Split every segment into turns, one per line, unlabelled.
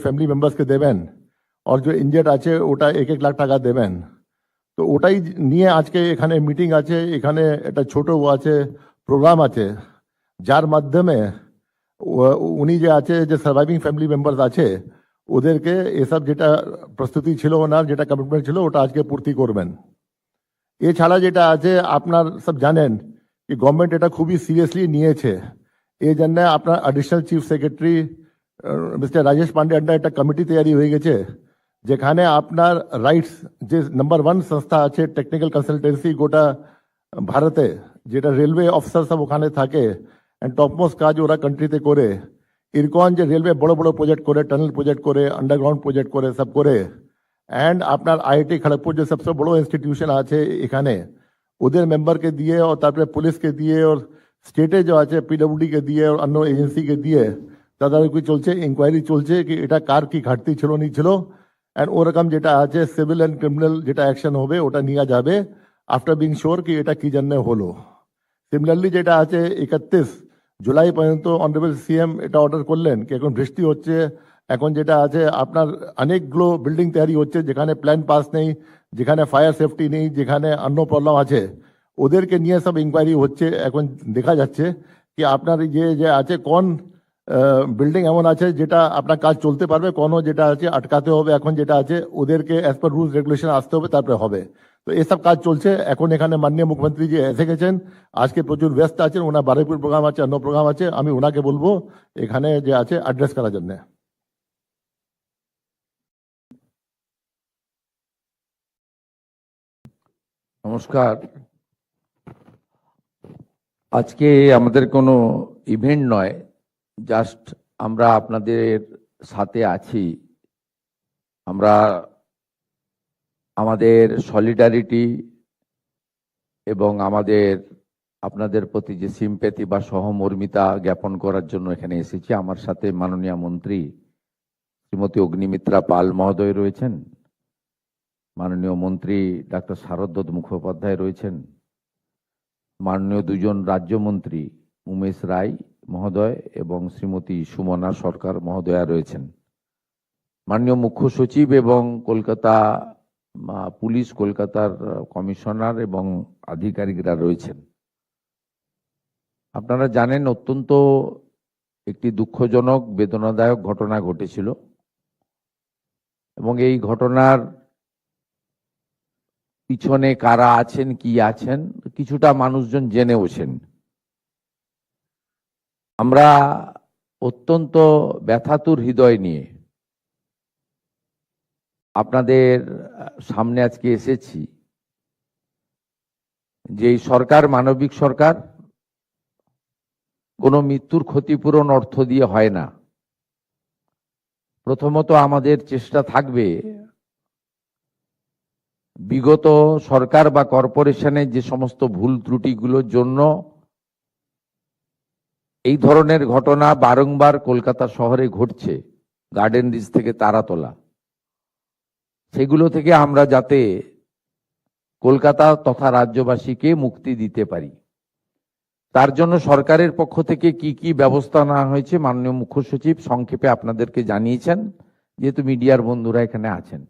Family মেম্বার্সকে দেবেন, আর যে injured আছে ওটা 1-1 লাখ টাকা দেবেন। তো ওটাই নিয়ে আজকে এখানে মিটিং আছে, এখানে একটা ছোট আছে প্রোগ্রাম আছে, যার মাধ্যমে উনি যে আছে যে সার্ভাইভিং ফ্যামিলি মেম্বার্স আছে ওদেরকে এসব যেটা প্রস্তুতি ছিল ওনার, যেটা কমিটমেন্ট ছিল ওটা আজকে পূর্তি করবেন। এছাড়া যেটা আছে আপনার সব জানেন কি গভর্নমেন্ট এটা খুবই সিরিয়াসলি নিয়েছে। এই জন্য আপনার additional chief secretary mister Rajesh Pandey under একটা কমিটি তৈরি হয়ে গেছে, যেখানে আপনার রাইটস যে নাম্বার 1 সংস্থা আছে টেকনিক্যাল কনসালটেন্সি গোটা ভারতে, যেটা রেলওয়ে অফিসার সব ওখানে থাকে অ্যান্ড টপমোস্ট কাজ ওরা কান্ট্রিতে করে, এরকম যে রেলওয়ে বড় বড় প্রজেক্ট করে, টানেল প্রজেক্ট করে, আন্ডারগ্রাউন্ড প্রজেক্ট করে, সব করে। অ্যান্ড আপনার আইআইটি খড়গপুর যে সবচেয়ে বড় ইনস্টিটিউশন আছে এখানে, ওদের মেম্বারকে দিয়ে আর তারপরে পুলিশকে দিয়ে আর স্টেটে যে আছে পিডব্লিউডি কে দিয়ে আর অন্য এজেন্সিকে দিয়ে তদারকি চলছে, ইনকোয়ারি চলছে কি এটা কার কি ঘাটতি ছিল নি ছিল। অ্যান্ড ওরকম যেটা আছে সিভিল অ্যান্ড ক্রিমিনাল যেটা অ্যাকশন হবে ওটা নিয়ে যাবে আফটার বিং শিওর কি এটা কি জন্য হলো। সিমিলারলি যেটা আছে 31 জুলাই পর্যন্ত অনারেবল সিএম এটা অর্ডার করলেন কি এখন বৃষ্টি হচ্ছে, এখন যেটা আছে আপনার অনেকগুলো বিল্ডিং তৈরি হচ্ছে যেখানে প্ল্যান পাস নেই, যেখানে ফায়ার সেফটি নেই, যেখানে অন্য প্রবলেম আছে, ওদেরকে নিয়ে সব ইনকোয়ারি হচ্ছে। এখন দেখা যাচ্ছে কি আপনার যে আছে কোন বিল্ডিং এমন আছে যেটা আপনার কাজ চলতে পারবে, কোনো যেটা আছে আটকাতে হবে, এখন যেটা আছে ওদেরকে অ্যাজ পার রুলস রেগুলেশন আসতে হবে তারপরে হবে। তো এসব কাজ চলছে এখন। এখানে মাননীয় মুখ্যমন্ত্রী যে এসে গেছেন, আজকে প্রচুর ব্যস্ত আছেন, ওনার বারুইপুর প্রোগ্রাম আছে, অন্য প্রোগ্রাম আছে, আমি ওনাকে বলবো এখানে যে আছে অ্যাড্রেস করার জন্য।
নমস্কার। আজকে আমাদের কোনো ইভেন্ট নয়, জাস্ট আমরা আপনাদের সাথে আছি। আমরা আমাদের সলিডারিটি এবং আমাদের আপনাদের প্রতি যে সিম্প্যাথি বা সহমর্মিতা জ্ঞাপন করার জন্য এখানে এসেছি। আমার সাথে মাননীয় মন্ত্রী শ্রীমতী অগ্নিমিত্রা পাল মহোদয় রয়েছেন, মাননীয় মন্ত্রী ডাক্তার শারদ মুখোপাধ্যায় রয়েছেন, মাননীয় দুজন রাজ্যমন্ত্রী উমেশ রায় মহোদয় এবং শ্রীমতী সুমনা সরকার মহোদয়া রয়েছেন, মাননীয় মুখ্য সচিব এবং কলকাতা পুলিশ কলকাতার কমিশনার এবং আধিকারিকরা রয়েছেন। আপনারা জানেন অত্যন্ত একটি দুঃখজনক বেদনাদায়ক ঘটনা ঘটেছিল এবং এই ঘটনার পিছনে কারা আছেন কি আছেন কিছুটা মানুষজন জেনেওছেন। আমরা অত্যন্ত ব্যথাতুর হৃদয় নিয়ে আপনাদের সামনে আজকে এসেছি। যে এই সরকার মানবিক সরকার, কোনো মৃত্যুর ক্ষতিপূরণ অর্থ দিয়ে হয় না। প্রথমত আমাদের চেষ্টা থাকবে বিগত সরকার বা কর্পোরেশনের যে সমস্ত ভুল ত্রুটিগুলোর জন্য এই ধরনের ঘটনা বারংবার কলকাতা শহরে ঘটছে, গার্ডেন রিচ থেকে তারাতলা, সেগুলো থেকে আমরা যাতে কলকাতা তথা রাজ্যবাসীকে মুক্তি দিতে পারি, তার জন্য সরকারের পক্ষ থেকে কি কি ব্যবস্থা নেওয়া হয়েছে মাননীয় মুখ্য সচিব সংক্ষেপে আপনাদেরকে জানিয়েছেন, যেহেতু মিডিয়ার বন্ধুরা এখানে আছেন।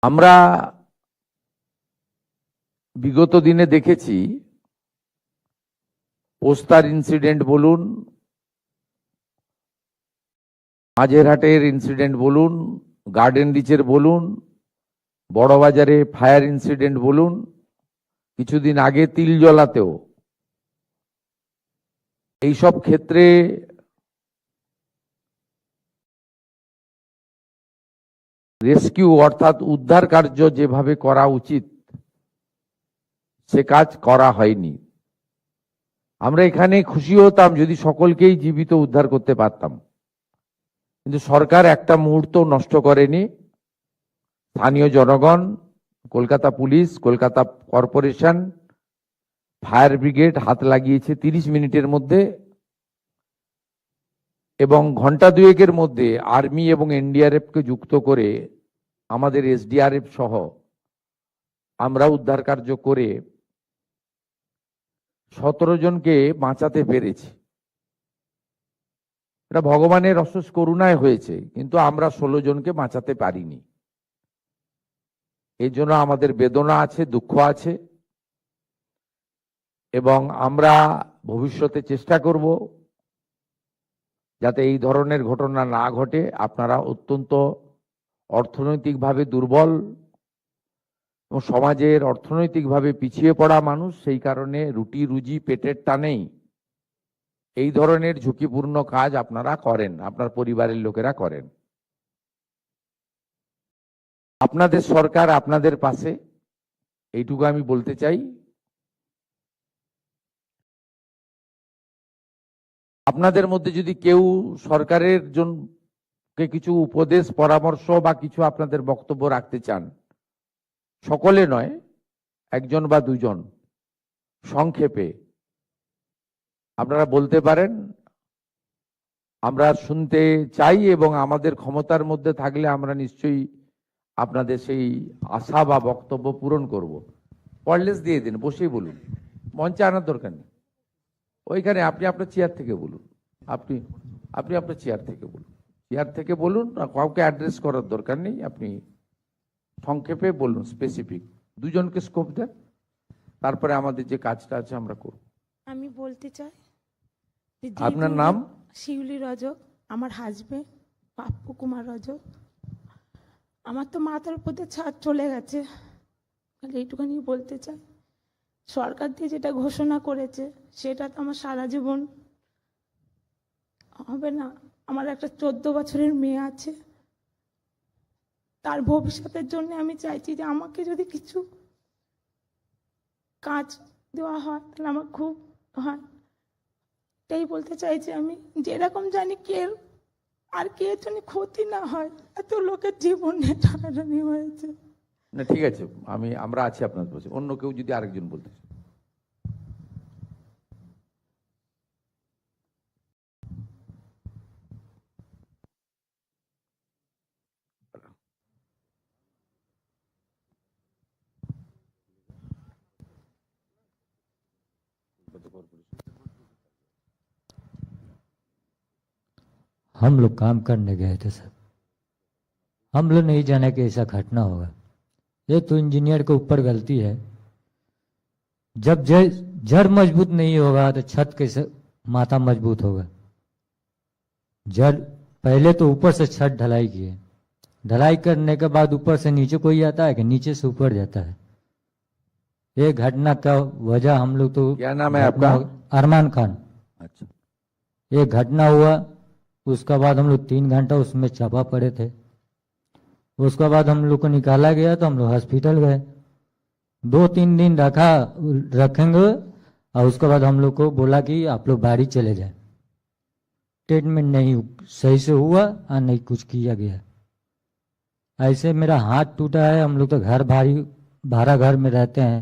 আমরা বিগত দিনে দেখেছি পোস্তার ইনসিডেন্ট বলুন, মাঝেরহাটের ইনসিডেন্ট বলুন, গার্ডেন রিচের বলুন, বড়বাজারে ফায়ার ইনসিডেন্ট বলুন, কিছুদিন আগে তিলজলাতেও, এইসব ক্ষেত্রে রেস্কিউ অর্থাৎ উদ্ধার কার্য যেভাবে করা উচিত সে কাজ করা হয়নি। আমরা এখানে খুশি হতাম যদি সকলকেই জীবিত উদ্ধার করতে পারতাম, কিন্তু সরকার একটা মুহূর্ত নষ্ট করেনি। স্থানীয় জনগণ, Kolkata police, Kolkata corporation, fire brigade হাত লাগিয়েছে 30 মিনিটের মধ্যে, এবং ঘন্টা দুয়েকের মধ্যে আর্মি এবং এনডিআরএফ-কে যুক্ত করে আমাদের এসডিআরএফ সহ আমরা উদ্ধার কার্য করে 17 জনকে বাঁচাতে পেরেছি। এটা ভগবানের অশেষ করুণায় হয়েছে, কিন্তু আমরা 16 জনকে বাঁচাতে পারিনি। এই জন্য আমাদের বেদনা আছে, দুঃখ আছে, এবং আমরা ভবিষ্যতে চেষ্টা করব যাতে এই ধরনের ঘটনা না ঘটে। আপনারা অত্যন্ত অর্থনৈতিকভাবে দুর্বল এবং সমাজের অর্থনৈতিকভাবে পিছিয়ে পড়া মানুষ, সেই কারণে রুটি রুজি পেটের টানেই এই ধরনের ঝুঁকিপূর্ণ কাজ আপনারা করেন, আপনার পরিবারের লোকেরা করেন। আপনাদের সরকার আপনাদের পাশে, এইটুকু আমি বলতে চাই। আপনাদের মধ্যে যদি কেউ সরকারের জন্য কিছু উপদেশ, পরামর্শ বা কিছু আপনাদের বক্তব্য রাখতে চান, সকলে নয়, একজন বা দুজন সংক্ষেপে আপনারা বলতে পারেন। আমরা শুনতে চাই এবং আমাদের ক্ষমতার মধ্যে থাকলে আমরা নিশ্চয়ই আপনাদের সেই আশা বা বক্তব্য পূরণ করব। ওয়্যারলেস দিয়ে দিন, বসেই বলুন, মঞ্চে আনার দরকার নেই। ওইখানে আপনি আপনার চেয়ার থেকে বলুন, আপনি আপনার চেয়ার থেকে বলুন, চেয়ার থেকে বলুন, কাউকে অ্যাড্রেস করার দরকার নেই। আপনি সংক্ষেপে বলুন, স্পেসিফিক। দুজনকে স্কোপ দেন, তারপরে আমাদের যে কাজটা আছে আমরা করব।
আমি বলতে চাই যে
আপনার নাম?
শিউলি রজক, আমার হাজবেন্ড পাপ্পু কুমার রজক। আমার তো মাথার উপর দিয়ে ছাদ চলে গেছে, খালি এইটুখানি বলতে চাই। সরকার দিয়ে যেটা ঘোষণা করেছে সেটা তো আমার সারা জীবন হবে না। আমার একটা 14 বছরের মেয়ে আছে, তার ভবিষ্যতের জন্য আমি চাইছি যে আমাকে যদি কিছু কাজ দেওয়া হয় তাহলে আমার খুব হয়। তাই বলতে চাইছি আমি, যেরকম জানি আর কে জন্য ক্ষতি না হয়। এত লোকের জীবন নিয়ে টানাটানি হয়েছে।
না ঠিক আছে, আমরা আছি আপনার পাশে। অন্য কেউ যদি আরেকজন বলতে চায়।
हम लोग काम करने गए थे सर, हम लोग नहीं जाने कि ऐसा घटना होगा। ये तो इंजीनियर के ऊपर गलती है। जब जड़ मजबूत नहीं होगा तो छत कैसे माथा मजबूत होगा। जड़ पहले तो ऊपर से छत ढलाई किए, ढलाई करने के बाद ऊपर से नीचे कोई आता है कि नीचे से ऊपर जाता है। ये घटना का वजह हम लोग तो,
क्या नाम है आपका?
अरमान खान।
अच्छा,
ये घटना हुआ, उसका बाद हम लोग 3 घंटा उसमें चापा पड़े थे। उसके बाद हम लोग को निकाला गया तो हम लोग हॉस्पिटल गए, 2-3 दिन रखेंगे, और उसके बाद हम लोग को बोला कि आप लोग बाड़ी चले जाए। ट्रीटमेंट नहीं सही से हुआ और नहीं कुछ किया गया। ऐसे मेरा हाथ टूटा है। हम लोग तो भाड़ा घर में रहते हैं,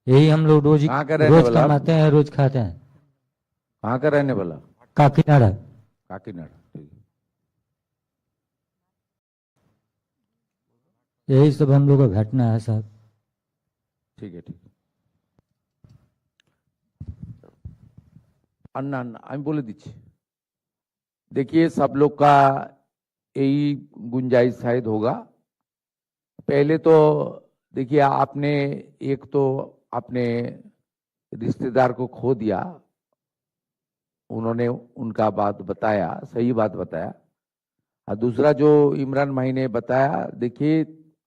यही हम लोग रोज कमाते हैं, रोज खाते हैं।
कहाँ का रहने वाला?
काकीनाडा।
काकीनाडा, ठीक है।
यही सब हम लोग का घटना है साहब।
ठीक है, ठीक है। अन्ना আমি বলে দিচ্ছি। देखिए, सब लोग का यही गुंजाइश शायद होगा। पहले तो देखिए, एक तो आपने रिश्तेदार को खो दिया, उन्होंने उनका बात बताया, सही बात बताया। और दूसरा जो इमरान भाई ने बताया, देखिए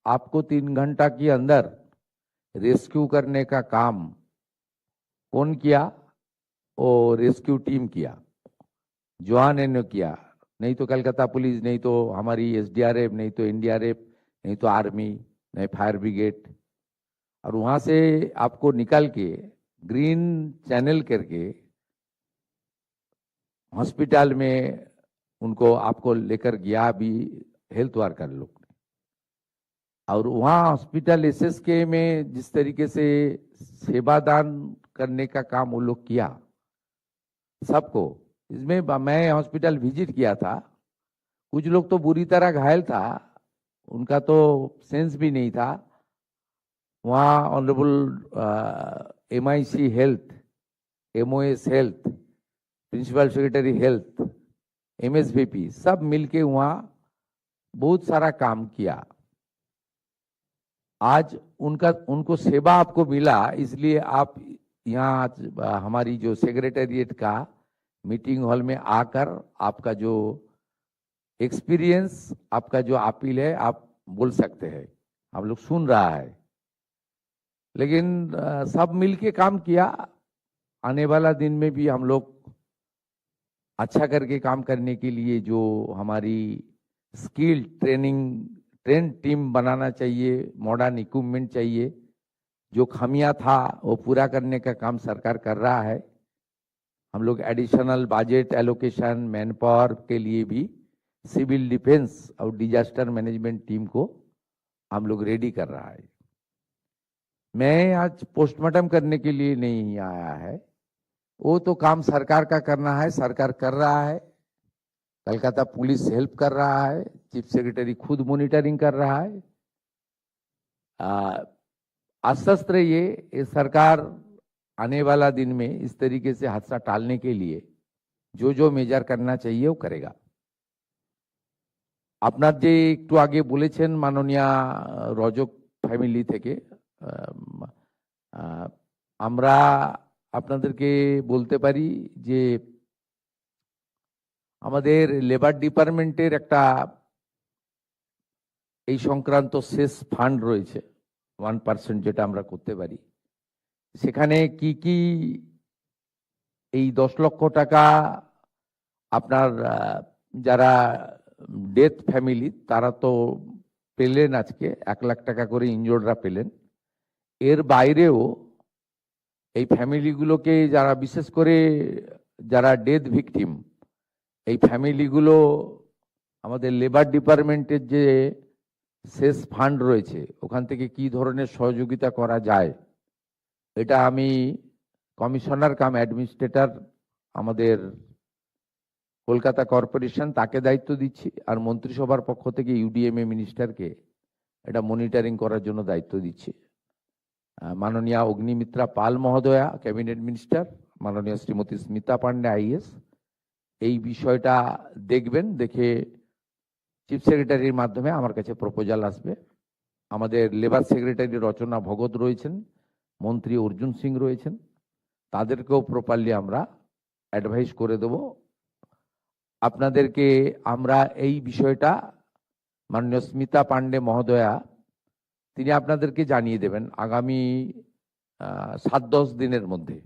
आपको 3 घंटा के अंदर रेस्क्यू करने का काम कौन किया? वो रेस्क्यू टीम किया, जवान ने किया, नहीं तो कलकत्ता पुलिस, नहीं तो हमारी एसडीआरएफ, नहीं तो एनडीआरएफ, नहीं तो आर्मी, नहीं फायर ब्रिगेड। और वहां से आपको निकाल के ग्रीन चैनल करके हॉस्पिटल में उनको आपको लेकर गया भी हेल्थ वर्कर लोग ने। और वहाँ हॉस्पिटल एसएसके में जिस तरीके से सेवादान करने का काम वो लोग किया सबको, इसमें मैं हॉस्पिटल विजिट किया था। कुछ लोग तो बुरी तरह घायल था, उनका तो सेंस भी नहीं था। वहाँ honourable MIC health, MOS health, principal secretary health, MSVP, सब मिलके वहाँ बहुत सारा काम किया। आज उनको सेवा आपको मिला, इसलिए आप यहाँ आज हमारी जो सेक्रेटेरिएट का मीटिंग हॉल में आकर आपका जो एक्सपीरियंस, आपका जो अपील है, आप बोल सकते हैं। हम लोग सुन रहा है, लेकिन सब मिलके काम किया। आने वाला दिन में भी हम लोग अच्छा करके काम करने के लिए जो हमारी स्किल ट्रेन टीम बनाना चाहिए, मॉडर्न इक्विपमेंट चाहिए, जो खामियां था वो पूरा करने का काम सरकार कर रहा है। हम लोग additional budget allocation, man power के लिए भी सिविल डिफेंस और डिजास्टर मैनेजमेंट टीम को हम लोग रेडी कर रहा है। मैं आज पोस्टमार्टम करने के लिए नहीं आया है, वो तो काम सरकार का करना है, सरकार कर रहा है। कलकत्ता पुलिस हेल्प कर रहा है, चीफ सेक्रेटरी खुद मॉनिटरिंग कर रहा है। आश्वस्त रहिए, ये सरकार आने वाला दिन में इस तरीके से हादसा टालने के लिए जो जो मेजर करना चाहिए वो करेगा। আপনার যে একটু আগে বলেছেন মাননীয়া রজক ফ্যামিলি থেকে, আমরা আপনাদেরকে বলতে পারি যে আমাদের লেবার ডিপার্টমেন্টের একটা এই সংক্রান্ত শেষ ফান্ড রয়েছে 1% যেটা আমরা করতে পারি। সেখানে কি কি এই 10 লক্ষ টাকা আপনার যারা ডেথ ফ্যামিলি তারা তো পেলেন, আজকে 1 লাখ টাকা করে ইনজোর্ডরা পেলেন। এর বাইরেও এই ফ্যামিলিগুলোকে যারা বিশেষ করে যারা ডেথ ভিকটিম, এই ফ্যামিলিগুলো আমাদের লেবার ডিপার্টমেন্টের যে শেষ ফান্ড রয়েছে ওখান থেকে কি ধরনের সহযোগিতা করা যায়, এটা আমি কমিশনার কাম অ্যাডমিনিস্ট্রেটর আমাদের কলকাতা কর্পোরেশন তাকে দায়িত্ব দিচ্ছি, আর মন্ত্রিসভার পক্ষ থেকে ইউডিএমএ মিনিস্টারকে এটা মনিটরিং করার জন্য দায়িত্ব দিচ্ছি। মাননীয় অগ্নিমিত্রা পাল মহোদয়া ক্যাবিনেট মিনিস্টার, মাননীয় শ্রীমতী স্মিতা পান্ডে আইএস এই বিষয়টা দেখবেন, দেখে চিফ সেক্রেটারির মাধ্যমে আমার কাছে প্রপোজাল আসবে। আমাদের লেবার সেক্রেটারি রচনা ভগত রয়েছেন, মন্ত্রী অর্জুন সিং রয়েছেন, তাদেরকেও প্রপারলি আমরা অ্যাডভাইস করে দেব। আপনাদেরকে আমরা এই বিষয়টা মাননীয় স্মিতা পান্ডে মহোদয়া তিনি আপনাদেরকে জানিয়ে দেবেন আগামী 7-10 দিনের মধ্যে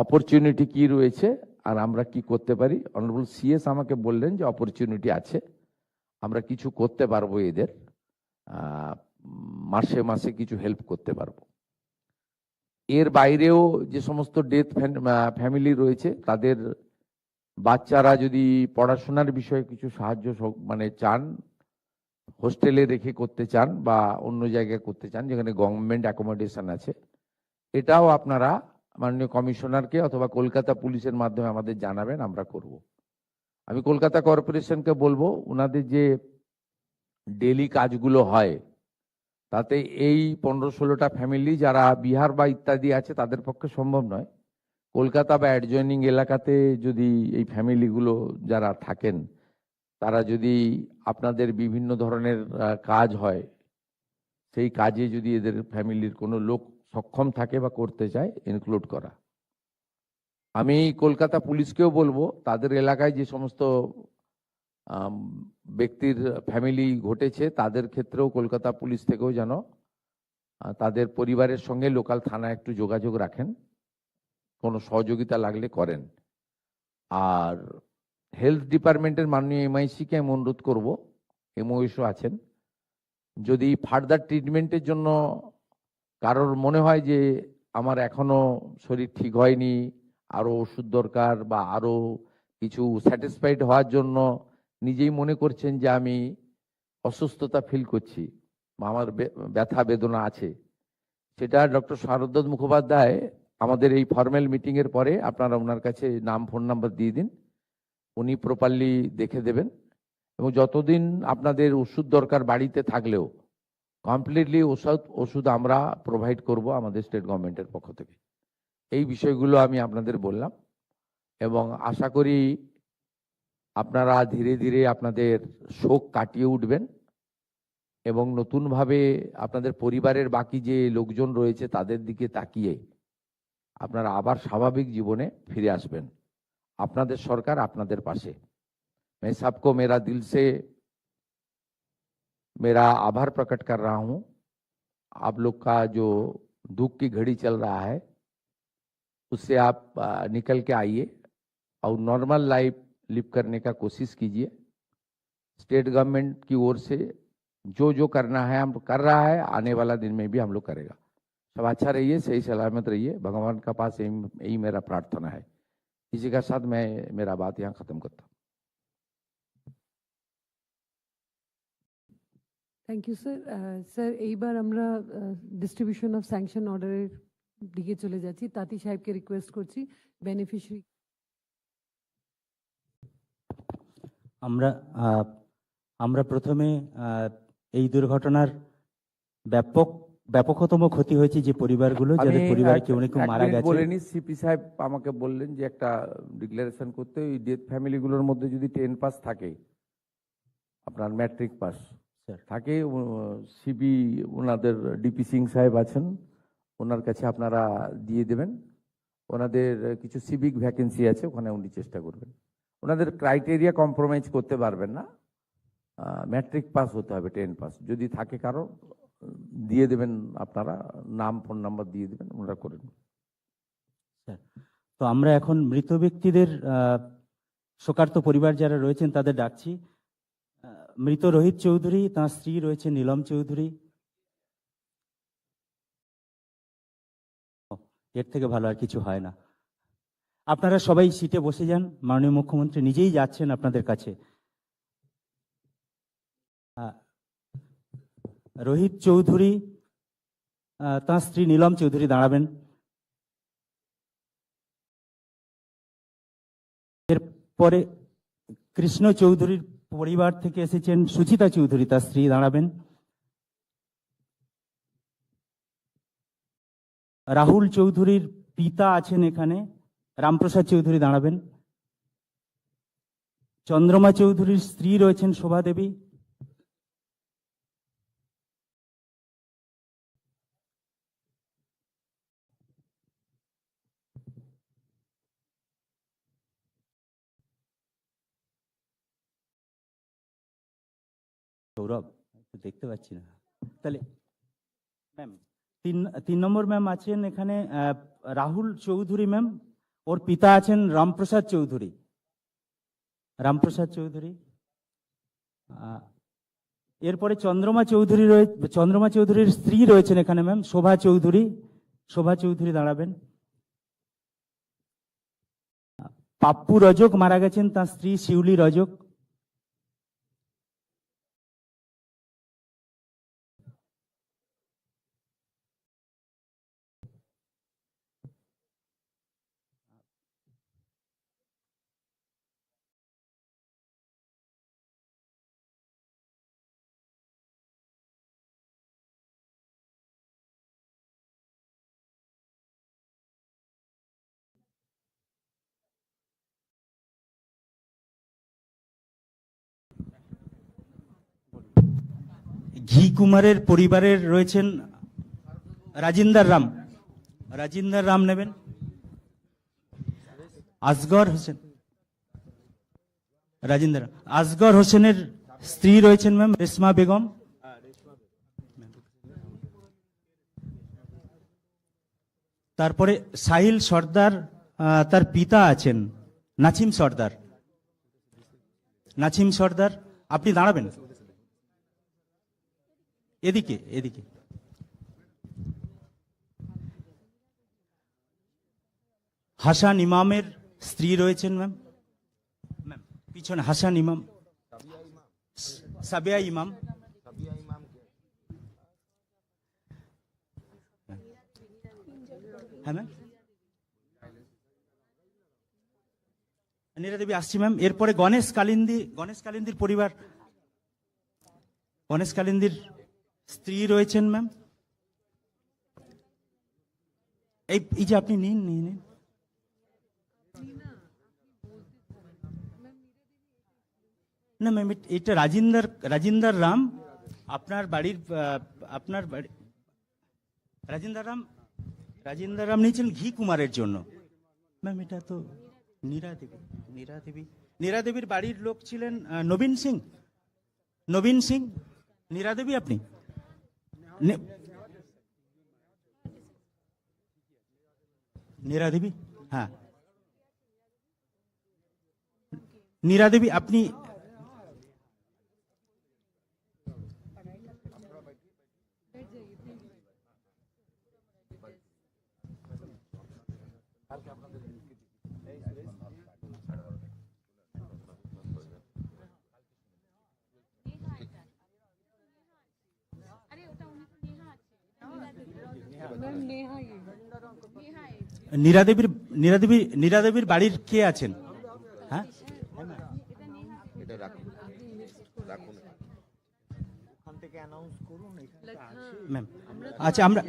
অপরচুনিটি কি রয়েছে আর আমরা কি করতে পারি। অনারেবল সিএস আমাকে বললেন যে অপরচুনিটি আছে, আমরা কিছু করতে পারবো, এদের মাসে মাসে কিছু হেল্প করতে পারবো। এর বাইরেও যে সমস্ত ডেথ ফ্যামিলি রয়েছে তাদের বাচ্চারা যদি পড়াশোনার বিষয়ে কিছু সাহায্য মানে চান, হোস্টেলে রেখে করতে চান বা অন্য জায়গায় করতে চান যেখানে গভর্নমেন্ট অ্যাকোমোডেশন আছে, এটাও আপনারা মাননীয় কমিশনারকে অথবা কলকাতা পুলিশের মাধ্যমে আমাদের জানাবেন, আমরা করব। আমি কলকাতা কর্পোরেশনকে বলবো ওনাদের যে ডেলি কাজগুলো হয় তাতে এই 15-16টা ফ্যামিলি যারা বিহার বা ইত্যাদি আছে তাদের পক্ষে সম্ভব নয়। কলকাতা বা অ্যাডজয়নিং এলাকাতে যদি এই ফ্যামিলিগুলো যারা থাকেন তারা যদি আপনাদের বিভিন্ন ধরনের কাজ হয়, সেই কাজে যদি এদের ফ্যামিলির কোনো লোক সক্ষম থাকে বা করতে চায়, ইনক্লুড করা। আমি কলকাতা পুলিশকেও বলবো তাদের এলাকায় যে সমস্ত ব্যক্তির ফ্যামিলি ঘটেছে তাদের ক্ষেত্রেও কলকাতা পুলিশ থেকেও যেন তাদের পরিবারের সঙ্গে লোকাল থানায় একটু যোগাযোগ রাখেন, কোনো সহযোগিতা লাগলে করেন। আর হেলথ ডিপার্টমেন্টের মাননীয় এমআইসিকে আমি অনুরোধ করবো, এমওএসও আছেন, যদি ফার্দার ট্রিটমেন্টের জন্য কারোর মনে হয় যে আমার এখনো শরীর ঠিক হয়নি, আরো ওষুধ দরকার বা আরো কিছু স্যাটিসফাইড হওয়ার জন্য নিজেই মনে করছেন যে আমি অসুস্থতা ফিল করছি বা আমার ব্যথা বেদনা আছে, সেটা ডক্টর শারদত্ত মুখোপাধ্যায় আমাদের এই ফর্মাল মিটিং এর পরে আপনারা ওনার কাছে নাম ফোন নাম্বার দিয়ে দিন, উনি প্রপারলি দেখে দেবেন। এবং যতদিন আপনাদের ওষুধ দরকার বাড়িতে থাকলেও কমপ্লিটলি ওষুধ আমরা প্রোভাইড করব আমাদের স্টেট গভর্নমেন্টের পক্ষ থেকে। এই বিষয়গুলো আমি আপনাদের বললাম এবং আশা করি আপনারা ধীরে ধীরে আপনাদের শোক কাটিয়ে উঠবেন এবং নতুনভাবে আপনাদের পরিবারের বাকি যে লোকজন রয়েছে তাদের দিকে তাকিয়ে আপনারা আবার স্বাভাবিক জীবনে ফিরে আসবেন। আপনাদের সরকার আপনাদের পাশে। मैं सबको मेरा दिल से मेरा आभार प्रकट कर रहा हूं। आप लोग का जो दुख की घड़ी चल रहा है उससे आप निकल के आइए और नॉर्मल लाइफ लिव करने का कोशिश कीजिए। स्टेट गवर्नमेंट की ओर से जो जो करना है हम कर रहा है, आने वाला दिन में भी हम लोग करेगा। सब अच्छा रहिए, सही सलामत रहिए, भगवान का पास यही मेरा प्रार्थना है। इसी के साथ मैं मेरा बात यहाँ खत्म करता हूँ।
Thank you sir. স্যার এইবার আমরা ডিস্ট্রিবিউশন অফ স্যাংশন অর্ডারের দিকে চলে যাচ্ছি। তাঁতি সাহেবকে রিকোয়েস্ট করছি বেনিফিশিয়ারি।
আমরা আমরা প্রথমে এই দুর্ঘটনার ব্যাপকতম ক্ষতি হয়েছে যে পরিবারগুলো, যাদের পরিবারে কেউ না কেউ মারা গেছে।
বলেনি সিপি সাহেব আমাকে বললেন যে একটা ডিক্লারেশন করতে, ওই ডেথ ফ্যামিলিগুলোর মধ্যে যদি 10 পাস থাকে, আপনার ম্যাট্রিক পাস থাকে, সিবি ওনাদের ডিপি সিং সাহেব আছেন, ওনার কাছে আপনারা দিয়ে দেবেন। ওনাদের কিছু সিভিক ভ্যাকেন্সি আছে, ওখানে উনি চেষ্টা করবেন। ওনাদের ক্রাইটেরিয়া কম্প্রোমাইজ করতে পারবেন না, ম্যাট্রিক পাস হতে হবে, 10 পাস যদি থাকে কারো দিয়ে দেবেন, আপনারা নাম ফোন নাম্বার দিয়ে দেবেন, ওনারা করে নেবেন।
তো আমরা এখন মৃত ব্যক্তিদের শোকার্ত পরিবার যারা রয়েছেন তাদের ডাকছি। মৃত রোহিত চৌধুরী, তার স্ত্রী রয়েছে নীলম চৌধুরী। এর থেকে ভালো আর কিছু হয় না। আপনারা সবাই সিটে বসে যান, মাননীয় মুখ্যমন্ত্রী নিজেই যাচ্ছেন আপনাদের কাছে। রোহিত চৌধুরী, তার স্ত্রী নীলম চৌধুরী দাঁড়াবেন। এরপরে কৃষ্ণ চৌধুরীর পরিবার থেকে এসেছেন সুচিতা চৌধুরী, তার স্ত্রী দাঁড়াবেন। রাহুল চৌধুরীর পিতা আছেন এখানে, রামপ্রসাদ চৌধুরী দাঁড়াবেন। চন্দ্রমা চৌধুরীর স্ত্রী রয়েছেন শোভা দেবী। সৌরভ, দেখতে পাচ্ছি না তাহলে। ম্যাম তিন নম্বর ম্যাম আছেন এখানে রাহুল চৌধুরী ম্যাম, ওর পিতা আছেন রামপ্রসাদ চৌধুরী। রামপ্রসাদ চৌধুরী। এরপরে চন্দ্রমা চৌধুরীর স্ত্রী রয়েছেন এখানে ম্যাম, শোভা চৌধুরী। শোভা চৌধুরী দাঁড়াবেন। পাপ্পু রজক মারা গেছেন, তার স্ত্রী শিউলি রজক। ঘি কুমারের পরিবারের রয়েছেন রাজিন্দার রাম। রাজিন্দার রাম নেবেন। আসগর হোসেন, রাজিন্দার। আসগর হোসেনের স্ত্রী রয়েছেন ম্যাম রেশমা বেগম। তারপরে সাহিল সর্দার, তার পিতা আছেন নাছিম সর্দার। নাছিম সর্দার, আপনি দাঁড়াবেন এদিকে, এদিকে। হাসান ইমামের স্ত্রী রয়েছেন ম্যাম, ম্যাম পিছনে হাসান ইমাম, সাবিয়া ইমাম। হ্যাঁ ম্যাম, নীরা দেবী আসছি ম্যাম। এরপরে গণেশ কালিন্দির পরিবার, গণেশ কালিন্দির স্ত্রী রয়েছেন ম্যাম। এই যে আপনি নিন নিন। না ম্যাম, এটা রাজিন্দার রাম, আপনার বাড়ির আপনার বাড়ি রাজিন্দার রাম নিয়েছেন ঘি কুমারের জন্য। ম্যাম এটা তো নীরা দেবীর বাড়ির লোক ছিলেন নবীন সিং। নীরা দেবী আপনি নীরা দেবী, হ্যাঁ নীরা দেবী আপনি নীরা দেবীর বাড়ির কে আছেন? হ্যাঁ ম্যাম, আচ্ছা আমরা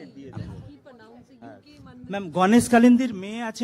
ম্যাম গণেশ কালিন্দির মেয়ে আছেন।